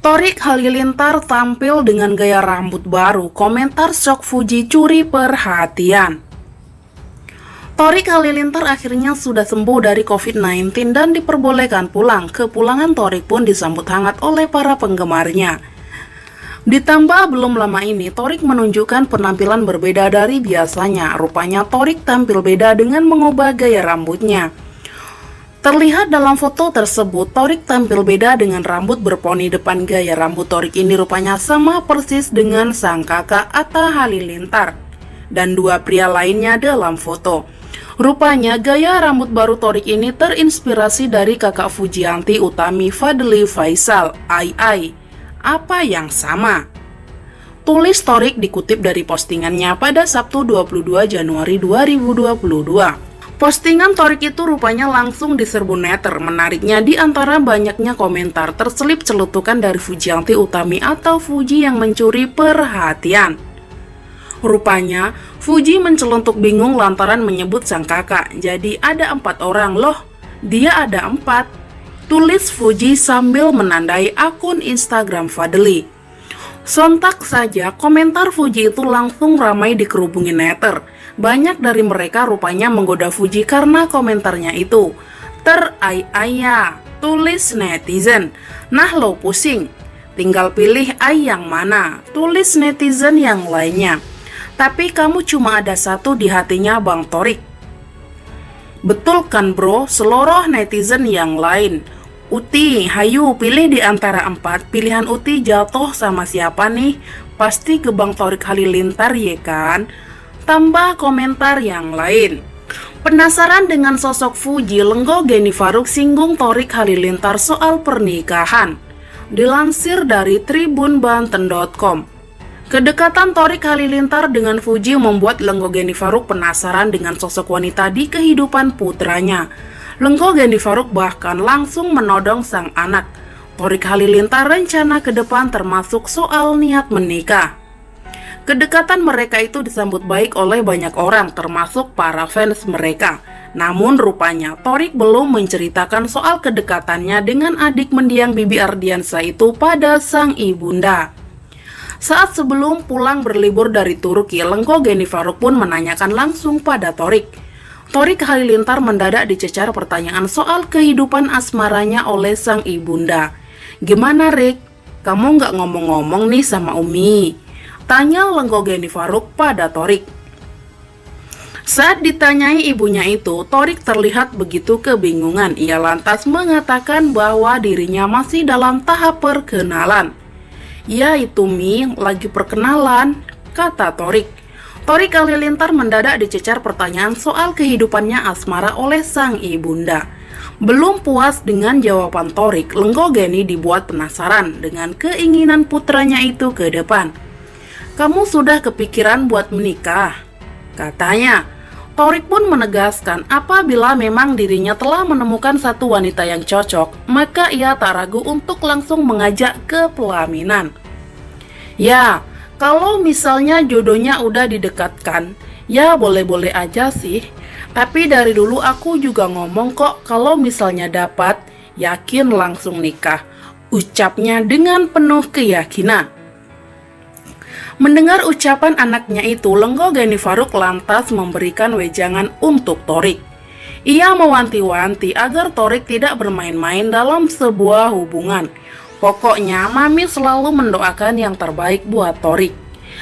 Thorik Halilintar tampil dengan gaya rambut baru, komentar shock Fuji curi perhatian. Thorik Halilintar akhirnya sudah sembuh dari COVID-19 dan diperbolehkan pulang. Kepulangan Thorik pun disambut hangat oleh para penggemarnya. Ditambah belum lama ini, Thorik menunjukkan penampilan berbeda dari biasanya. Rupanya Thorik tampil beda dengan mengubah gaya rambutnya. Terlihat dalam foto tersebut, Thorik tampil beda dengan rambut berponi depan. Gaya rambut Thorik ini rupanya sama persis dengan sang kakak Atta Halilintar dan dua pria lainnya dalam foto. Rupanya gaya rambut baru Thorik ini terinspirasi dari kakak Fujianti Utami Fadly Faisal, Ai. Apa yang sama? Tulis Thorik dikutip dari postingannya pada Sabtu 22 Januari 2022. Postingan Thorik itu rupanya langsung diserbu netter. Menariknya, di antara banyaknya komentar terselip celutukan dari Fujianti Utami atau Fuji yang mencuri perhatian. Rupanya, Fuji mencelentuk bingung lantaran menyebut sang kakak. Jadi ada 4 orang loh, dia ada 4. Tulis Fuji sambil menandai akun Instagram Fadly. Sontak saja komentar Fuji itu langsung ramai dikerubungi netter. Banyak dari mereka rupanya menggoda Fuji karena komentarnya itu. Terai-aya, tulis netizen. Nah lo pusing, tinggal pilih ai yang mana, tulis netizen yang lainnya. Tapi kamu cuma ada satu di hatinya Bang Thorik. Betul kan bro, seluruh netizen yang lain. Uti, hayu pilih di antara 4. Pilihan Uti jatuh sama siapa nih? Pasti ke Bang Thorik Halilintar ya kan? Tambah komentar yang lain. Penasaran dengan sosok Fuji, Lenggo Geni Faruk singgung Thorik Halilintar soal pernikahan. Dilansir dari tribunbanten.com. Kedekatan Thorik Halilintar dengan Fuji membuat Lenggo Geni Faruk penasaran dengan sosok wanita di kehidupan putranya. Lenggo Geni Faruk bahkan langsung menodong sang anak. Thorik Halilintar rencana ke depan termasuk soal niat menikah. Kedekatan mereka itu disambut baik oleh banyak orang, termasuk para fans mereka. Namun rupanya Thorik belum menceritakan soal kedekatannya dengan adik mendiang Bibi Ardiansa itu pada sang ibunda. Saat sebelum pulang berlibur dari Turki, Lenggo Geni Faruk pun menanyakan langsung pada Thorik. Thorik Halilintar mendadak dicecar pertanyaan soal kehidupan asmaranya oleh sang ibunda. Gimana Rik? Kamu nggak ngomong-ngomong nih sama Umi? Tanya Lenggo Geni Faruk pada Thorik. Saat ditanyai ibunya itu, Thorik terlihat begitu kebingungan. Ia lantas mengatakan bahwa dirinya masih dalam tahap perkenalan. Ya itu Mi, lagi perkenalan, kata Thorik. Thorik Halilintar mendadak dicecar pertanyaan soal kehidupannya asmara oleh sang ibunda. Belum puas dengan jawaban Thorik, Lenggo Geni dibuat penasaran dengan keinginan putranya itu ke depan. Kamu sudah kepikiran buat menikah? Katanya. Thorik pun menegaskan apabila memang dirinya telah menemukan satu wanita yang cocok, maka ia tak ragu untuk langsung mengajak ke pelaminan. Ya, kalau misalnya jodohnya udah didekatkan, ya boleh-boleh aja sih. Tapi dari dulu aku juga ngomong kok kalau misalnya dapat, yakin langsung nikah. Ucapnya dengan penuh keyakinan. Mendengar ucapan anaknya itu, Lenggo Geni Faruk lantas memberikan wejangan untuk Thorik. Ia mewanti-wanti agar Thorik tidak bermain-main dalam sebuah hubungan. Pokoknya Mami selalu mendoakan yang terbaik buat Thorik.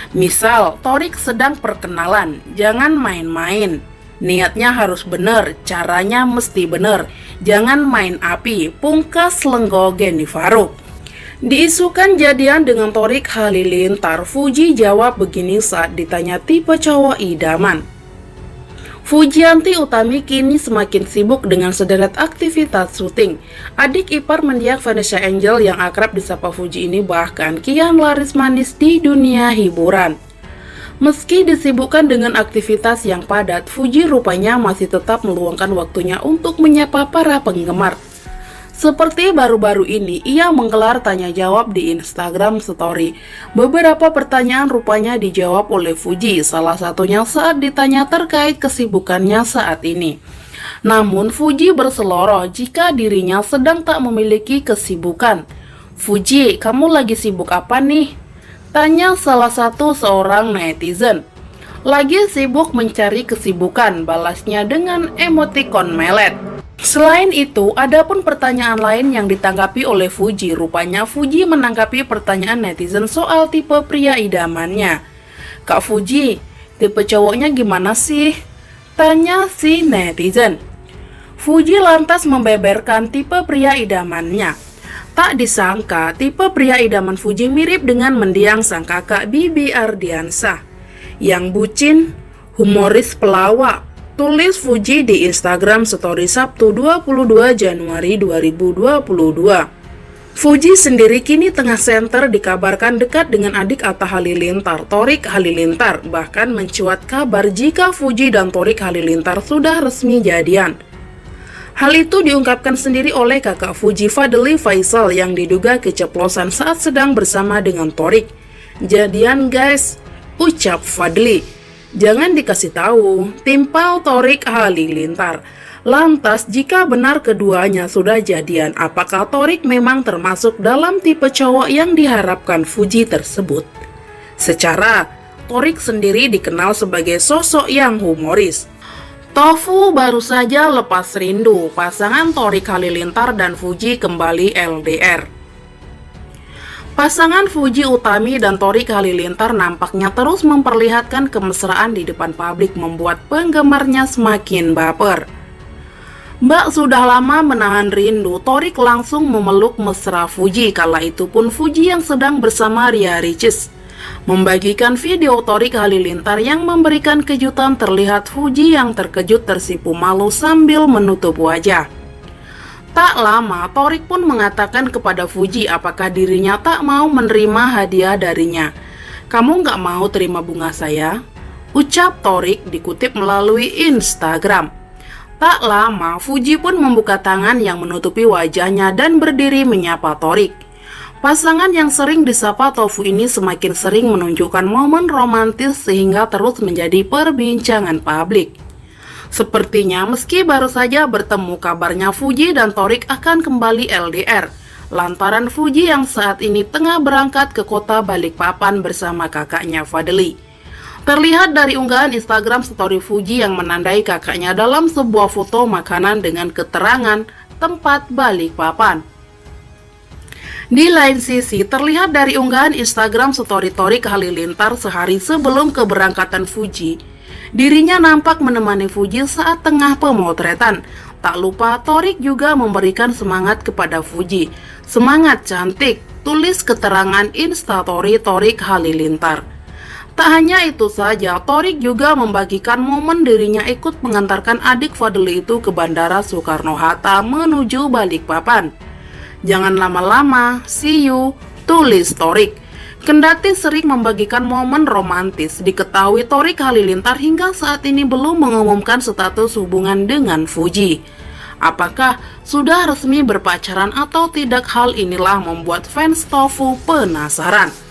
Misal Thorik sedang perkenalan, jangan main-main. Niatnya harus bener, caranya mesti bener. Jangan main api, pungkas Lenggo Geni Faruk. Diisukan jadian dengan Thorik Halilintar, Fuji jawab begini saat ditanya tipe cowok idaman. Fujianti Utami kini semakin sibuk dengan sederet aktivitas syuting. Adik ipar mendiang Vanessa Angel yang akrab disapa Fuji ini bahkan kian laris manis di dunia hiburan. Meski disibukkan dengan aktivitas yang padat, Fuji rupanya masih tetap meluangkan waktunya untuk menyapa para penggemar. Seperti baru-baru ini, ia menggelar tanya jawab di Instagram Story. Beberapa pertanyaan rupanya dijawab oleh Fuji, salah satunya saat ditanya terkait kesibukannya saat ini. Namun Fuji berseloroh jika dirinya sedang tak memiliki kesibukan. "Fuji, kamu lagi sibuk apa nih?" tanya salah satu seorang netizen. "Lagi sibuk mencari kesibukan," balasnya dengan emotikon melet. Selain itu, ada pun pertanyaan lain yang ditanggapi oleh Fuji. Rupanya Fuji menanggapi pertanyaan netizen soal tipe pria idamannya. "Kak Fuji, tipe cowoknya gimana sih?" tanya si netizen. Fuji lantas membeberkan tipe pria idamannya. Tak disangka, tipe pria idaman Fuji mirip dengan mendiang sang kakak Bibi Ardiansah, yang bucin, humoris, pelawak. Tulis Fuji di Instagram Story Sabtu 22 Januari 2022. Fuji sendiri kini tengah senter dikabarkan dekat dengan adik Atta Halilintar, Thorik Halilintar. Bahkan mencuat kabar jika Fuji dan Thorik Halilintar sudah resmi jadian. Hal itu diungkapkan sendiri oleh kakak Fuji, Fadly Faisal, yang diduga keceplosan saat sedang bersama dengan Thorik. "Jadian guys," ucap Fadly. "Jangan dikasih tahu," timpal Thorik Halilintar. Lantas, jika benar keduanya sudah jadian, apakah Thorik memang termasuk dalam tipe cowok yang diharapkan Fuji tersebut? Secara, Thorik sendiri dikenal sebagai sosok yang humoris. Tofu baru saja lepas rindu, pasangan Thorik Halilintar dan Fuji kembali LDR. Pasangan Fuji Utami dan Thorik Halilintar nampaknya terus memperlihatkan kemesraan di depan publik, membuat penggemarnya semakin baper. Mbak sudah lama menahan rindu, Thorik langsung memeluk mesra Fuji. Kala itu pun Fuji yang sedang bersama Ria Ricis membagikan video Thorik Halilintar yang memberikan kejutan. Terlihat Fuji yang terkejut tersipu malu sambil menutup wajah. Tak lama, Thorik pun mengatakan kepada Fuji apakah dirinya tak mau menerima hadiah darinya. "Kamu nggak mau terima bunga saya?" ucap Thorik dikutip melalui Instagram. Tak lama, Fuji pun membuka tangan yang menutupi wajahnya dan berdiri menyapa Thorik. Pasangan yang sering disapa Tofu ini semakin sering menunjukkan momen romantis sehingga terus menjadi perbincangan publik. Sepertinya meski baru saja bertemu, kabarnya Fuji dan Thorik akan kembali LDR. Lantaran Fuji yang saat ini tengah berangkat ke kota Balikpapan bersama kakaknya Fadly. Terlihat dari unggahan Instagram story Fuji yang menandai kakaknya dalam sebuah foto makanan dengan keterangan tempat Balikpapan. Di lain sisi, terlihat dari unggahan Instagram story Thorik Halilintar sehari sebelum keberangkatan Fuji, dirinya nampak menemani Fuji saat tengah pemotretan. Tak lupa, Thorik juga memberikan semangat kepada Fuji. "Semangat cantik," tulis keterangan Instastory Thorik Halilintar. Tak hanya itu saja, Thorik juga membagikan momen dirinya ikut mengantarkan adik Fadly itu ke Bandara Soekarno-Hatta menuju Balikpapan. "Jangan lama-lama, see you," tulis Thorik. Kendati sering membagikan momen romantis, diketahui Thorik Halilintar hingga saat ini belum mengumumkan status hubungan dengan Fuji. Apakah sudah resmi berpacaran atau tidak? Hal inilah membuat fans Tofu penasaran.